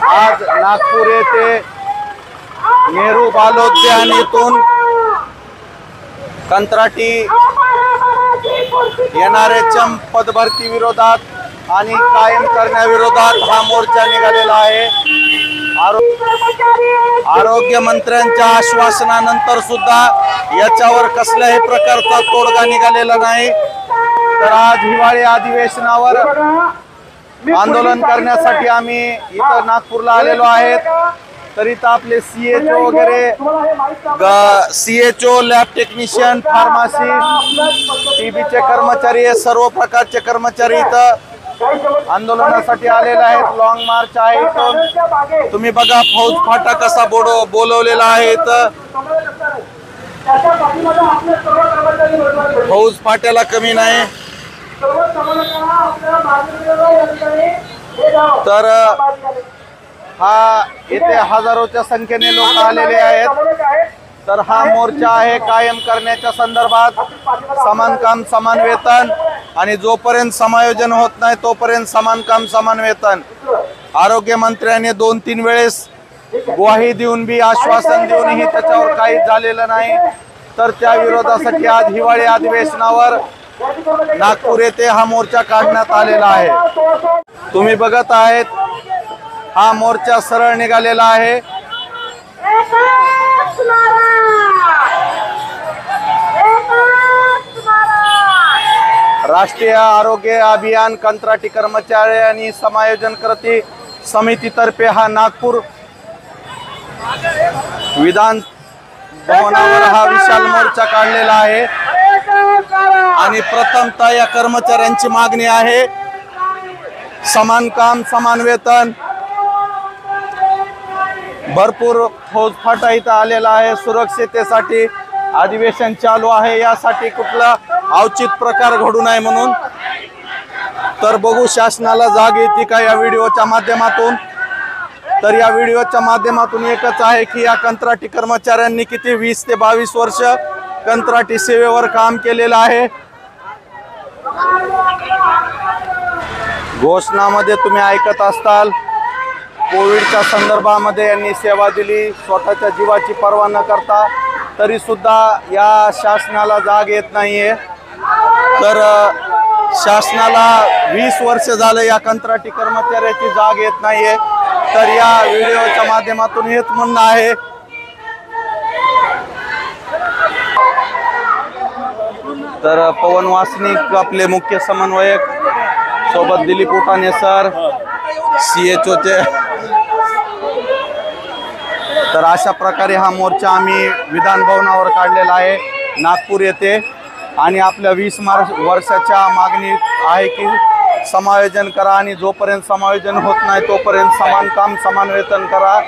आज नागपूर येथे नेहरू बालोद्यान येथून कंत्राटी येणाऱ्या पदभरती विरोधात आणि कायम करण्याविरोधात हा मोर्चा निघालेला आहे। आरोग्य मंत्र्यांच्या आश्वासनानंतर सुद्धा याच्यावर कसल्याही प्रकारचा तोडगा निघालेला नाही। तर आज हिवाळी अधिवेशनावर आंदोलन करण्यासाठी आम्ही इथं नागपूरला आलेलो आहेत। तर इथं आपले CHO वगैरे CHO, लॅब टेक्निशियन, फार्मसी, TBचे कर्मचारी, सर्व प्रकारचे कर्मचारी इथं आंदोलनासाठी आलेले आहेत। लॉंग मार्च आहे इथून तुम्ही बघा फौज फाटा कसा बोलवलेला आहे। फौज फाट्याला कमी नाही। तर हा येथे हजारोच्या संख्येने लोक आलेले आहेत। तर हा मोर्चा आहे कायम करण्याच्या संदर्भात, समान काम समान वेतन, आणि जोपर्यंत समायोजन होत नाही तोपर्यंत समान काम समान वेतन। आरोग्य मंत्र्याने 2-3 वेळेस ग्वाही देऊन बी, आश्वासन देऊनही त्याच्यावर काहीच झालेलं नाही। तर त्या विरोधासाठी आज हिवाळी अधिवेशनावर नागपूर येथे हा मोर्चा काढण्यात आलेला आहे। तुम्ही बघत आहेत हा मोर्चा सरळ निघालेला आहे। राष्ट्रीय आरोग्य अभियान कंत्राटी कर्मचारी आणि समायोजन कृती समितीतर्फे हा नागपूर विधान भवनावर हा विशाल मोर्चा काढलेला आहे। आणि प्रथमतः या कर्मचाऱ्यांची मागणी आहे समान काम समान वेतन। भरपूर फौज फाटा इथं आलेला आहे सुरक्षिततेसाठी। अधिवेशन चालू आहे, यासाठी कुठला अवचित प्रकार घडू नये म्हणून। तर बघू शासनाला जाग येते का या व्हिडिओच्या माध्यमातून। तर या व्हिडिओच्या माध्यमातून एकच आहे की या कंत्राटी कर्मचाऱ्यांनी किती 20 ते 22 वर्ष कंत्राटी सेवेवर काम केलेलं आहे। घोषणामध्ये तुम्ही ऐकत असताल कोविडच्या संदर्भामध्ये यांनी सेवा दिली, स्वतःच्या जीवाची पर्वा न करता, तरी सुद्धा या शासनाला जाग येत नाहीये। तर शासनाला 20 वर्ष झालं या कंत्राटी कर्मचाऱ्याची जाग येत नाहीये। तर या व्हिडिओच्या माध्यमातून हेच म्हणणं आहे। तर पवन वासनिक आपले मुख्य समन्वयक, सोबत दिलीप उठाणे सर CHOचे। तर अशा प्रकारे हा मोर्चा आम्ही विधान भवनावर काढलेला आहे नागपूर येथे। आणि आपल्या 20 वर्षाच्या मागणी आहे की समायोजन करा, आणि जोपर्यंत समायोजन होत नाही तोपर्यंत समान काम समान वेतन करा।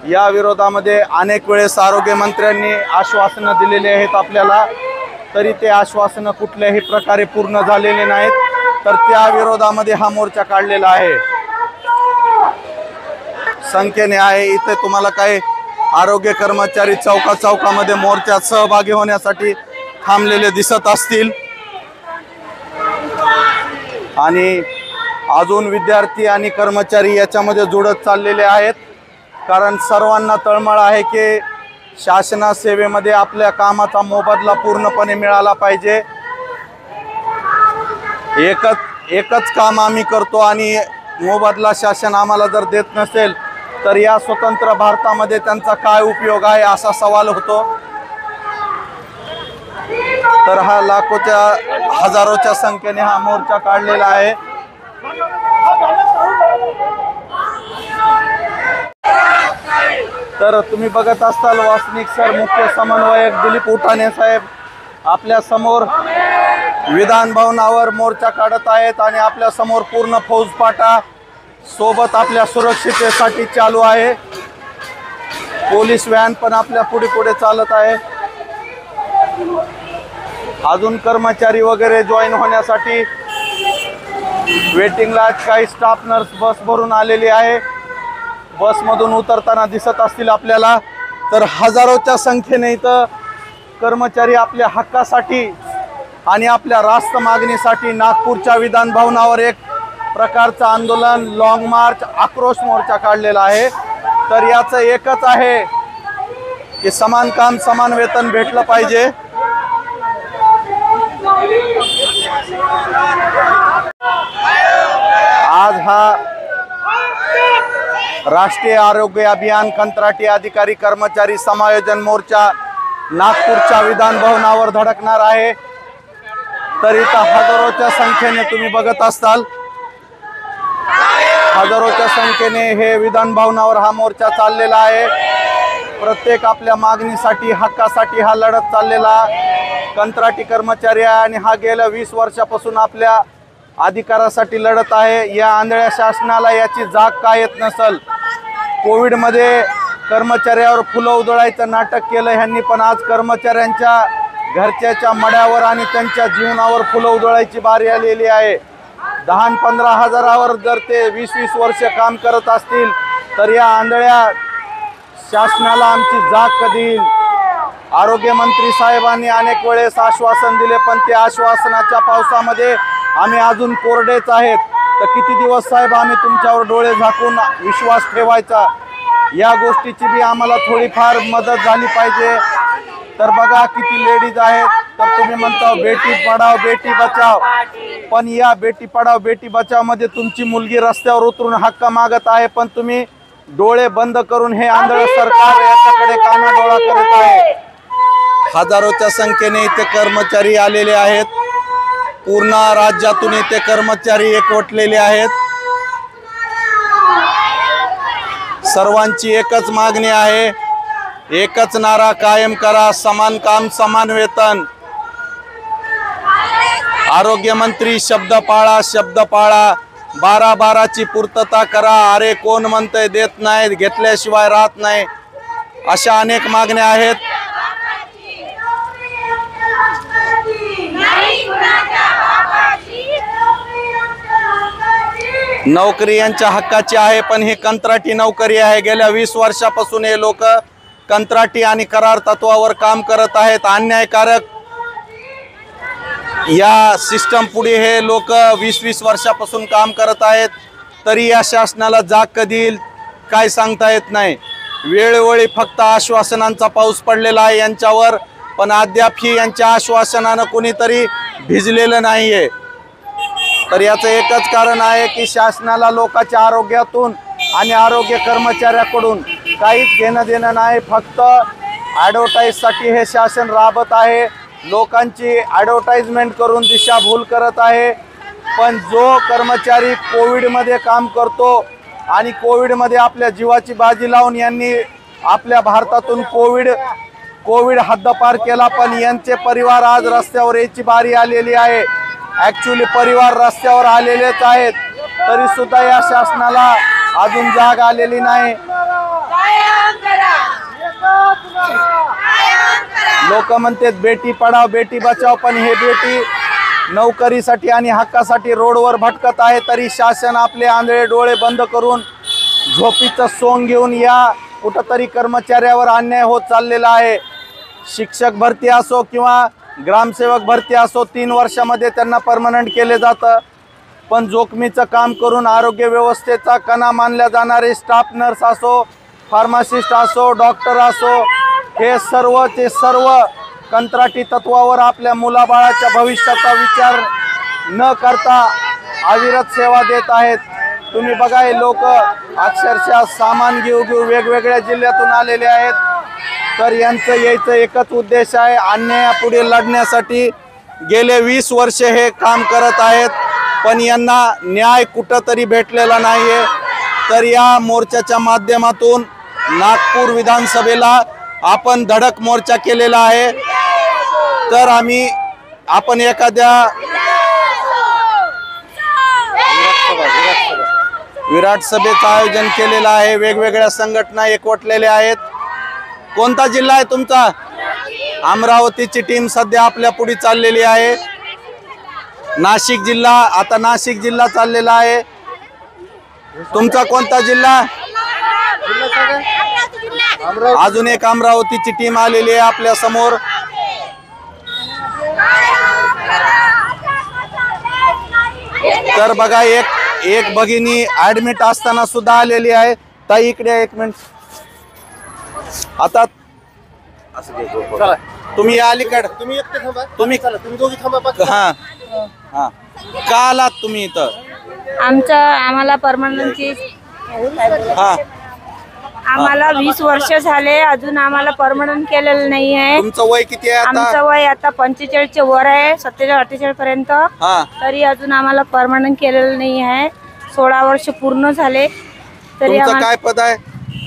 या विरोधामध्ये अनेक वेळेस आरोग्य मंत्र्यांनी आश्वासनं दिलेली आहेत आपल्याला, तरी ते आश्वासनं कुठल्याही प्रकारे पूर्ण झालेले नाहीत। तर त्या विरोधामध्ये हा मोर्चा काढलेला आहे। संख्येने आहे इथे तुम्हाला काही आरोग्य कर्मचारी चौकामध्ये मोर्चात सहभागी होण्यासाठी थांबलेले दिसत असतील। आणि अजून विद्यार्थी आणि कर्मचारी याच्यामध्ये जुळत चाललेले आहेत, कारण सर्वांना तळमळ आहे की शासना सेवेमध्ये आपल्या कामाचा मोबदला पूर्णपणे मिळाला पाहिजे। एकच काम आम्ही करतो आणि मोबदला शासन आम्हाला जर देत नसेल तर या स्वतंत्र भारतामध्ये त्यांचा काय उपयोग आहे असा सवाल होतो। तर हा लाखोच्या हजारोच्या संख्येने हा मोर्चा काढलेला आहे। तर तुम्ही बघत असताल वासनिक सर, मुख्य समन्वयक दिलीप उठाणे साहेब आपल्या समोर विधान भवनावर मोर्चा काढत आहेत। आणि आपल्या समोर पूर्ण फौज फाटा सोबत आपल्या सुरक्षिततेसाठी चालू आहे। पोलीस व्हॅन पण आपल्या पुढे चालत आहे। अजून कर्मचारी वगैरे जॉईन होण्यासाठी वेटिंगला काही स्टाफ नर्स बस भरून आलेली आहे। बसमधून उतरताना दिसत असतील आपल्याला। तर हजारोच्या संख्येने इथं कर्मचारी आपल्या हक्कासाठी आणि आपल्या रास्त मागणीसाठी नागपूरच्या विधान भवनावर एक प्रकारचं आंदोलन, लॉंग मार्च, आक्रोश मोर्चा काढलेला आहे। तर याचं एकच आहे की समान काम समान वेतन भेटलं पाहिजे। आज हा राष्ट्रीय आरोग्य अभियान कंत्राटी अधिकारी कर्मचारी समायोजन मोर्चा नागपूरच्या विधान भवनावर धडकणार आहे। तर इथं हजारोच्या संख्येने तुम्ही बघत असताल, हजारोच्या संख्येने हे विधान भवनावर हा मोर्चा चाललेला आहे। प्रत्येक आपल्या मागणीसाठी, हक्कासाठी हा लढत चाललेला कंत्राटी कर्मचारी आहे आणि हा गेल्या 20 वर्षापासून आपल्या अधिकारासाठी लढत आहे। या आंधळ्या शासनाला याची जाग का येत नसल। कोविडमध्ये कर्मचाऱ्यावर फुलं उधळायचं नाटक केलं ह्यांनी, पण आज कर्मचाऱ्यांच्या घरच्याच्या मड्यावर आणि त्यांच्या जीवनावर फुलं उधळायची बारी आलेली आहे। 10-15 हजारावर जर ते 20-20 वर्ष काम करत असतील तर या आंधळ्या शासनाला आमची जाग कधी येईल। आरोग्यमंत्री साहेबांनी अनेक वेळेस आश्वासन दिले, पण ते आश्वासनाच्या पावसामध्ये आम्ही अजून कोरडेच आहेत। तर किती दिवस साहेब आम्ही तुमच्यावर डोळे झाकून विश्वास ठेवायचा। या गोष्टीची बी आम्हाला थोडीफार मदत झाली पाहिजे। तर बघा किती लेडीज आहेत। तर तुम्ही म्हणता बेटी पढाओ बेटी बचाओ, पण या बेटी पढाओ बेटी बचाओ मध्ये तुमची मुलगी रस्त्यावर उतरून हक्क मागत आहे, पण तुम्ही डोळे बंद करून हे आंधळ सरकार याच्याकडे कानाडोळा करत आहे। हजारोच्या संख्येने इथे कर्मचारी आलेले आहेत। पूर्ण राज्यातून इथे कर्मचारी एकवटलेले आहेत। सर्वांची एकच मागणी आहे, एकच नारा कायम करा, समान काम समान वेतन। आरोग्यमंत्री शब्द पाळा, शब्द पाळा, 12-12ची पूर्तता करा। अरे कोण म्हणतंय देत नाही, घेतल्याशिवाय राहत नाही, अशा अनेक मागण्या आहेत। नोकरी यांच्या हक्काची आहे, पण ही कंत्राटी नोकरी आहे। गेल्या 20 वर्षापासून हे लोक कंत्राटी आणि करार तत्वावर काम करत आहेत। अन्यायकारक या सिस्टम पुढे हे लोक 20-20 वर्षापासून काम करत आहेत। तरी या शासनाला जाग कधी येईल काय सांगता येत नाही। वेळोवेळी फक्त आश्वासनांचा पाऊस पडलेला आहे यांच्यावर, पण अद्याप ही यांच्या आश्वासनानं कोणीतरी भिजलेलं नाहीये। तर याचं एकच कारण आहे की शासनाला लोकांच्या आरोग्यातून आणि आरोग्य कर्मचाऱ्याकडून काहीच घेणं देणं नाही। फक्त ॲडव्हर्टाईजसाठी हे शासन राबत आहे, लोकांची ॲडव्हर्टाइजमेंट करून दिशाभूल करत आहे। पण जो कर्मचारी कोविडमध्ये काम करतो आणि कोविडमध्ये आपल्या जीवाची बाजी लावून यांनी आपल्या भारतातून कोविड हद्दपार केला, पण यांचे परिवार आज रस्त्यावर यायची बारी आलेली आहे। ॲक्च्युली परिवार रस्त्यावर आलेलेच आहेत, तरी सुद्धा या शासनाला अजून जाग आलेली नाही। लोक म्हणतात बेटी पढाओ बेटी बचाओ, पण हे बेटी नोकरीसाठी आणि हक्कासाठी रोडवर भटकत आहे। तरी शासन आपले आंधळे डोळे बंद करून झोपीचं सोंग घेऊन या कुठंतरी कर्मचाऱ्यावर अन्याय होत चाललेला आहे। शिक्षक भरती असो किंवा ग्रामसेवक भरती असो, 3 वर्षामध्ये त्यांना परमनंट केले जातं, पण जोखमीचं काम करून आरोग्य व्यवस्थेचा कणा मानल्या जाणारे स्टाफ नर्स असो, फार्मासिस्ट असो, डॉक्टर असो, हे सर्वचे सर्व कंत्राटी तत्वावर आपल्या मुलाबाळाच्या भविष्याचा विचार न करता अविरत सेवा देत आहेत। तुम्ही बघा हे लोक अक्षरशः सामान घेऊ वेगवेगळ्या जिल्ह्यातून आलेले आहेत। तर यांचं यायचं एकच उद्देश आहे, अन्यायापुढे लढण्यासाठी गेले 20 वर्ष हे काम करत आहेत, पण यांना न्याय कुठंतरी भेटलेला नाहीये। तर या मोर्चाच्या माध्यमातून नागपूर विधानसभेला आपण धडक मोर्चा केलेला आहे। तर आपण एखाद्या विराट सभेचं आयोजन केलेलं आहे। वेगवेगळ्या संघटना एकवटलेल्या आहेत। कोणता जिल्हा आहे तुमचा? अमरावतीची टीम सध्या आपल्या पुढे चाललेली आहे। नाशिक जिल्हा, आता नाशिक जिल्हा चाललेला आहे। तुमचा कोणता जिल्हा? अजून एक अमरावतीची टीम आलेली आहे आपल्या समोर। तर बघा एक एक भगिनी ऍडमिट असताना सुद्धा आलेली आहे. ताई इकडे 1 मिनिट. आता तुम्ही या अलीकडे, तुम्ही एकटे थांबा, तुम्ही तुम्ही दोघी थांबा. हा हा का आलात तुम्ही इथं? आम्हाला परमनंटची हा आम्हाला 20 वर्ष झाले, अजून आम्हाला परमनंट केलेलं नाही आहे. तुमचं वय किती आहे आमचं आता? वय आता 45 वर आहे, 47-48 पर्यंत. हा तरी अजून आम्हाला परमनंट केलेलं नाही आहे. 16 वर्ष पूर्ण झाले तरी तुमचं काय पद आहे?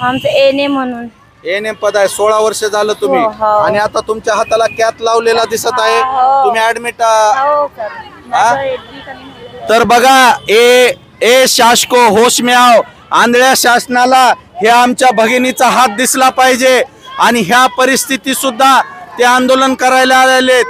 आमचं एने म्हणून एनएम पद आहे. 16 वर्ष झालं तुम्ही. हो, हो. आणि आता तुमच्या हाताला कॅथ लावलेला दिसत आहे. हो. तुम्ही ऍडमिट. हो सर. हा? माझं एडमिट आणि झालेलं. तर बघा, ए शासको होश में आओ. आंधळ्या शासनाला हे आमच्या भगिनीचा हात दिसला पाहिजे. आणि ह्या परिस्थिती सुद्धा ते आंदोलन करायला आलेले,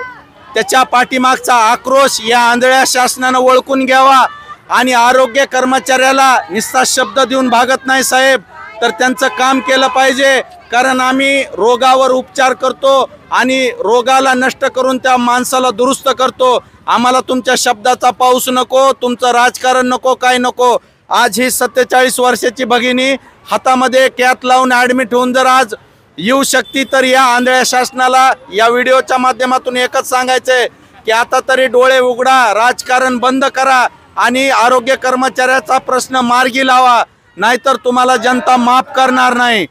त्याच्या पाठीमागचा आक्रोश या आंधळ्या शासनानं ओळखून घ्यावा. आणि आरोग्य कर्मचाऱ्याला निस्ता शब्द देऊन भागत नाही साहेब, तर त्यांचं काम केलं पाहिजे. कारण आम्ही रोगावर उपचार करतो आणि रोगाला नष्ट करून त्या माणसाला दुरुस्त करतो. आम्हाला तुमच्या शब्दाचा पाऊस नको, तुमचं राजकारण नको, काय नको. आज ही 47 वर्षाची भगिनी हातामध्ये कॅथ लावून ऍडमिट होऊन जर आज येऊ शकती, तर या आंधळ्या शासनाला या व्हिडिओच्या माध्यमातून एकच सांगायचंय की आता तरी डोळे उघडा, राजकारण बंद करा आणि आरोग्य कर्मचाऱ्याचा प्रश्न मार्गी लावा, नाहीतर तुम्हाला जनता माफ करणार नाही.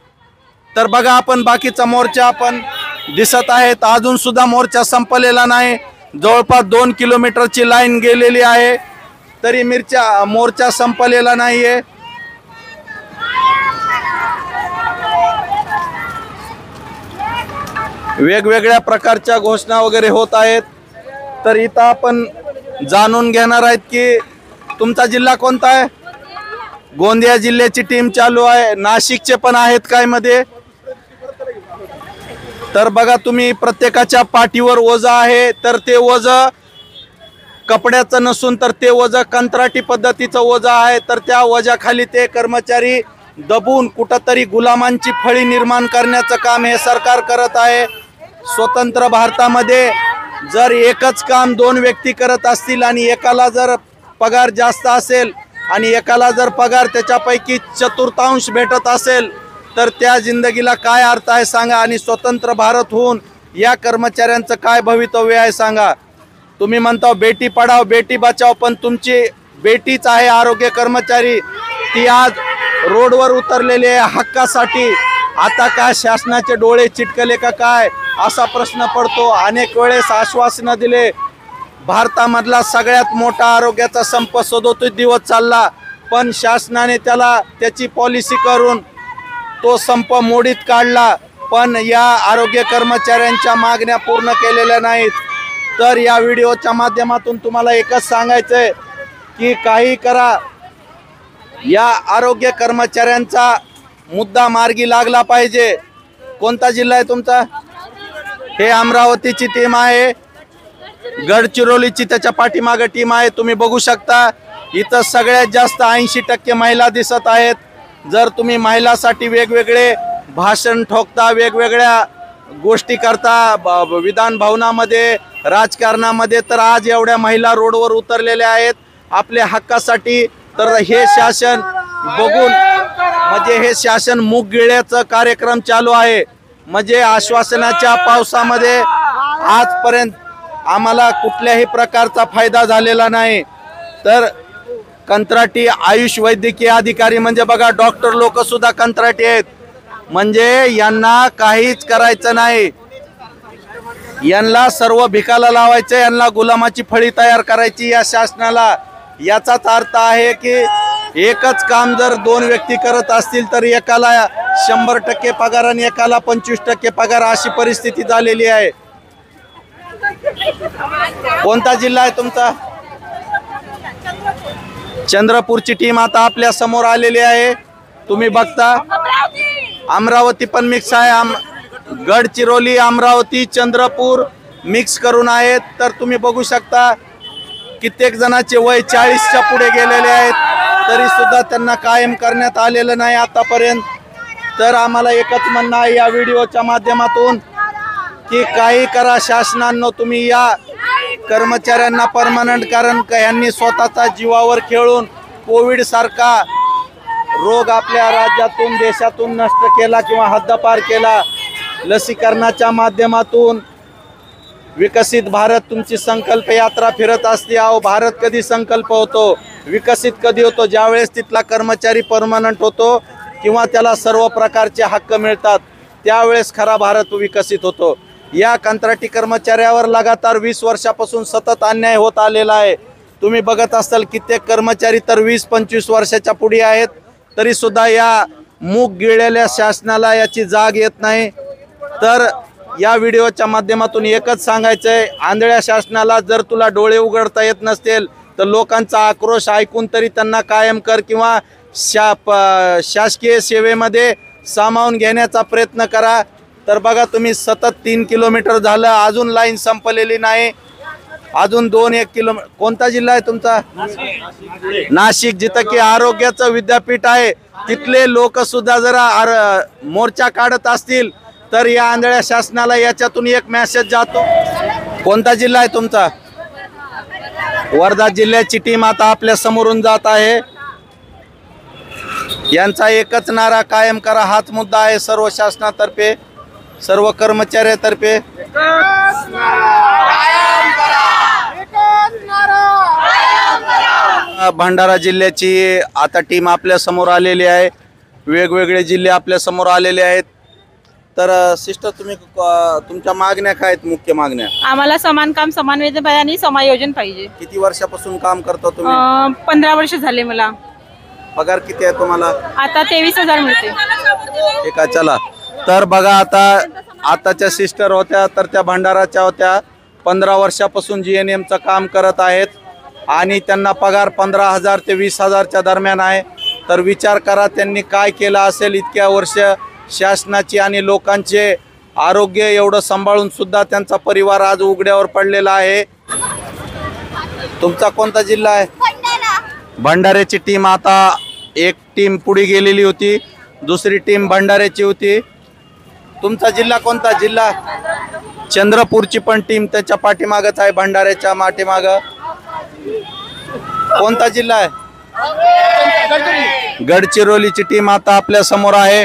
तर बघा, आपण बाकीचा मोर्चा आपण दिसत आहेत, अजून सुद्धा मोर्चा संपलेला नाही. जवळपास 2 किलोमीटरची लाईन गेलेली आहे, तरी मोर्चा संपलेला नाहीये. वेगवेगळ्या प्रकारच्या घोषणा वगैरे होत आहेत. तर इथं आपण जाणून घेणार आहेत की तुमचा जिल्हा कोणता आहे? गोंदिया जिल्ह्याची टीम चालू आहे. नाशिकचे पण आहेत काय मध्ये. तर बघा, तुम्ही प्रत्येकाच्या पाठीवर ओझं आहे, तर ते ओझं कपड्याचं नसून तर ते ओझं कंत्राटी पद्धतीचं ओझं आहे. तर त्या ओझ्याखाली ते कर्मचारी दबून कुठंतरी गुलामांची फळी निर्माण करण्याचं काम हे सरकार करत आहे. स्वतंत्र भारतामध्ये जर एकच काम 2 व्यक्ती करत असतील आणि एकाला जर पगार जास्त असेल आणि एकाला जर पगार त्याच्यापैकी चतुर्थांश भेटत असेल, तर त्या जिंदगीला काय अर्थ आहे सांगा. आणि स्वतंत्र भारत होऊन या कर्मचाऱ्यांचं काय भवितव्य आहे सांगा. तुम्ही म्हणता बेटी पढाओ बेटी बचाओ, पण तुमची बेटीच आहे आरोग्य कर्मचारी, ती आज रोडवर उतरलेली आहे हक्कासाठी. आता काय शासनाचे डोळे चिटकले का काय असा प्रश्न पडतो. अनेक वेळेस आश्वासनं दिले. भारतामधला सगळ्यात मोठा आरोग्याचा संप 37 दिवस चालला, पण शासनाने त्याची पॉलिसी करून तो संप मोडीत काढला. पण या आरोग्य कर्मचाऱ्यांच्या मागण्या पूर्ण केलेल्या नाहीत. तर या व्हिडिओच्या माध्यमातून तुम्हाला एकच सांगायचंय की काही करा, या आरोग्य कर्मचाऱ्यांचा मुद्दा मार्गी लागला पाहिजे. कोणता जिल्हा आहे तुमचा? हे अमरावतीची टीम आहे, गडचिरोलीची त्याच्या पाठीमागे टीम आहे. तुम्ही बघू शकता इथं सगळ्यात जास्त 80% महिला दिसत आहेत. जर तुम्ही महिलासाठी वेगवेगळे भाषण ठोकता, वेगवेगळ्या गोष्टी करता विधान भवनामध्ये, राजकारणामध्ये, तर आज एवढ्या महिला रोडवर उतरलेल्या आहेत आपल्या हक्कासाठी. तर हे शासन बघून म्हणजे हे शासन मूग गिळण्याचा कार्यक्रम चालू आहे. म्हणजे आश्वासनाच्या पावसामध्ये आजपर्यंत आम्हाला कुठल्याही प्रकारचा फायदा झालेला नाही. तर कंत्राटी आयुष वैद्यकीय अधिकारी म्हणजे बघा, डॉक्टर लोक सुद्धा कंत्राटी आहेत. म्हणजे यांना काहीच करायचं नाही, यांना सर्व भिकाला लावायचं, यांना गुलामाची फळी तयार करायची या शासनाला. याचाच अर्थ आहे की एकच काम जर 2 व्यक्ती करत असतील तर एकाला 100% पगार आणि एकाला 25% पगार अशी परिस्थिती झालेली आहे. कोणता जिल्हा आहे तुमचा? चंद्रपूरची टीम आता आपल्या समोर आलेली आहे. तुम्ही बघता अमरावती पण मिक्स आहे. गडचिरोली, अमरावती, चंद्रपूर मिक्स करून आहेत. तर तुम्ही बघू शकता कित्येक जणांचे वय 40च्या पुढे गेलेले आहेत, तरी सुद्धा त्यांना कायम करण्यात आलेलं नाही आतापर्यंत. तर आम्हाला एकच म्हणणं आहे या व्हिडिओच्या माध्यमातून की काही करा शासनानं, तुम्ही या कर्मचाऱ्यांना परमनंट, कारण यांनी स्वतःचा जीवावर खेळून कोविड सारखा रोग आपल्या राज्यातून देशातून नष्ट केला किंवा हद्दपार केला, लसीकरणाच्या माध्यमातून विकसित भारत तुमची संकल्प यात्रा फिरत असते. अहो भारत कधी संकल्प होतो, विकसित कधी होतो? ज्यावेळेस तिथला कर्मचारी परमनंट होतो किंवा त्याला सर्व प्रकारचे हक्क मिळतात, त्यावेळेस खरा भारत विकसित होतो. या कंत्राटी कर्मचाऱ्यावर लगातार 20 वर्षापासून सतत अन्याय होत आलेला आहे. तुम्ही बघत असाल कित्येक कर्मचारी तर 20-25 वर्षाच्या पुढे आहेत, तरी सुद्धा या मूग गिळलेल्या शासनाला याची जाग येत नाही. तर या व्हिडिओच्या माध्यमातून एकच सांगायचंय, आंधळ्या शासनाला जर तुला डोळे उघडता येत नसतील तर लोकांचा आक्रोश ऐकून तरी त्यांना कायम कर किंवा शासकीय सेवेमध्ये सामावून घेण्याचा प्रयत्न करा. तर बघा तुम्ही सतत 3 किलोमीटर झालं, अजून लाईन संपलेली नाही. अजून 2-1 किलोमीटर. कोणता जिल्हा आहे तुमचा? नाशिक, जिथं की आरोग्याचं विद्यापीठ आहे. तिथले लोक सुद्धा जरा मोर्चा काढत असतील तर या आंधळ्या शासनाला याच्यातून एक मेसेज जातो. कोणता जिल्हा आहे तुमचा? वर्धा जिल्ह्याची टीम आता आपल्या समोरून जात आहे. यांचा एकच नारा कायम करा हाच मुद्दा आहे सर्व शासनातर्फे, सर्व कर्मचाऱ्यातर्फे. भंडारा जिल्ह्याची आता टीम आपल्या समोर आलेली आहे. वेगवेगळे जिल्हे आपल्या समोर आलेले आहेत. तर सिस्टर, तुम्ही तुमच्या मागण्या काय आहेत? मुख्य मागण्या आम्हाला समान काम, समान वेतन आणि समायोजन पाहिजे. किती वर्षापासून काम करता तुम्ही? 15 वर्ष झाले मला. पगार किती आहे तुम्हाला? आता 23,000 मिळते. ठीक आहे, चला. तर बघा आताच्या सिस्टर होत्या तर त्या भंडाराच्या होत्या. 15 वर्षापासून GNMचं काम करत आहेत आणि त्यांना पगार 15,000 ते 20,000च्या दरम्यान आहे. तर विचार करा त्यांनी काय केलं असेल इतक्या वर्ष. शासनाची आणि लोकांचे आरोग्य एवढं सांभाळून सुद्धा त्यांचा परिवार आज उघड्यावर पडलेला आहे. तुमचा कोणता जिल्हा आहे? भंडाऱ्याची टीम आता एक टीम पुढे गेलेली होती, दुसरी टीम भंडाऱ्याची होती. तुमचा जिल्हा कोणता? जिल्हा चंद्रपूरची पण टीम त्याच्या पाठीमागच आहे, भंडाऱ्याच्या पाठीमाग. कोणता जिल्हा आहे? गडचिरोलीची टीम आता आपल्या समोर आहे.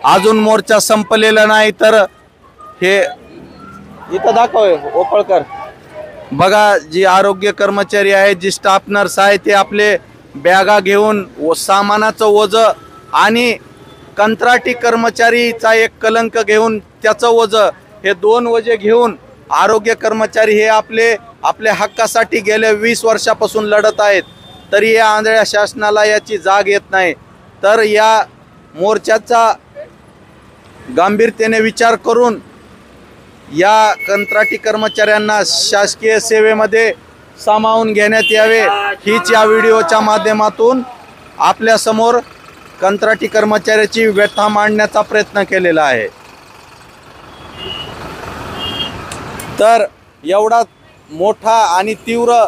अजून मोर्चा संपलेला नाही. तर हे इथं दाखव ओपळकर. बघा जी आरोग्य कर्मचारी आहेत, जी स्टाफ नर्स आहे, ते आपले बॅगा घेऊन सामानाचं ओझं आणि कंत्राटी कर्मचारीचा एक कलंक घेऊन त्याचं ओझं, हे 2 ओझे घेऊन आरोग्य कर्मचारी हे आपल्या हक्कासाठी गेल्या 20 वर्षापासून लढत आहेत. तरी या आंधळ्या शासनाला याची जाग येत नाही. तर या मोर्चाचा गांभीर्याने विचार करून या कंत्राटी कर्मचाऱ्यांना शासकीय सेवेमध्ये सामावून घेण्यात यावे, हीच या व्हिडिओच्या माध्यमातून आपल्या समोर कंत्राटी कर्मचाऱ्याची व्यथा मांडण्याचा प्रयत्न केलेला आहे. तर एवढा मोठा आणि तीव्र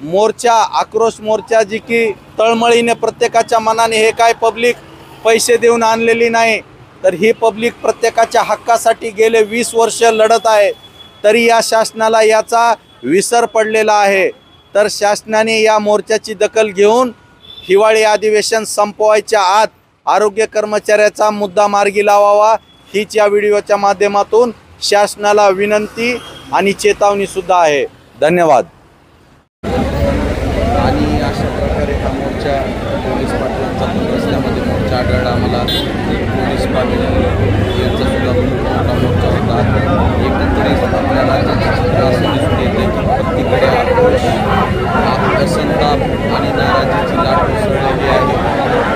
मोर्चा, आक्रोश मोर्चा, जी की तळमळीने प्रत्येकाच्या मनाने, हे काय पब्लिक पैसे देऊन आणलेली नाही, तर ही पब्लिक प्रत्येकाच्या हक्कासाठी गेले 20 वर्ष लढत आहे. तरी या शासनाला याचा विसर पडलेला आहे. तर शासनाने या मोर्चाची दखल घेऊन हिवाळी अधिवेशन संपवायच्या आत आरोग्य कर्मचाऱ्याचा मुद्दा मार्गी लावावा, हीच या व्हिडिओच्या माध्यमातून शासनाला विनंती आणि चेतावणी सुद्धा आहे. धन्यवाद. आणि अशा प्रकारे हा मोर्चा पोलीस पाटलांचा रस्त्यामध्ये मोर्चा आढळला आम्हाला. पोलीस पाटील यांचा सुद्धा मोठा मोर्चा होता. एकंदरीत आपल्या राज्याचे चित्र असं दिसून येते की प्रत्येकडे आक्रोश, असंताप आणि नाराजीची लाट उसळलेली आहे.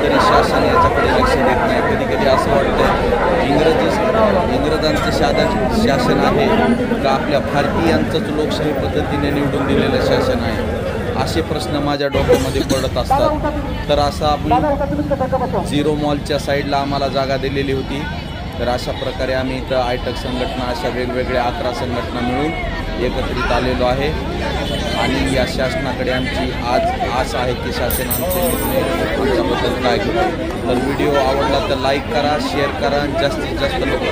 तरी शासन याच्याकडे लक्ष देत नाही. कधी कधी असं वाटतं इंग्रजांचं शासन आहे का आपल्या भारतीयांचंच लोकशाही पद्धतीने निवडून दिलेलं शासन आहे, असे प्रश्न माझ्या डोक्यामध्ये पडत असतात. तर असं आपण 0 मॉलच्या साईडला आम्हाला जागा दिलेली होती. तर अशा प्रकारे आम्ही इथं आयटक संघटना, अशा वेगवेगळ्या 11 संघटना मिळून एकत्रित आलेलो आहे. आणि या शासनाकडे आमची आज आस आहे की शासन आमचे निर्णय आमच्याबद्दल काय घेतो. तर व्हिडिओ आवडला तर लाईक करा, शेअर करा, जास्तीत जास्त लोकांना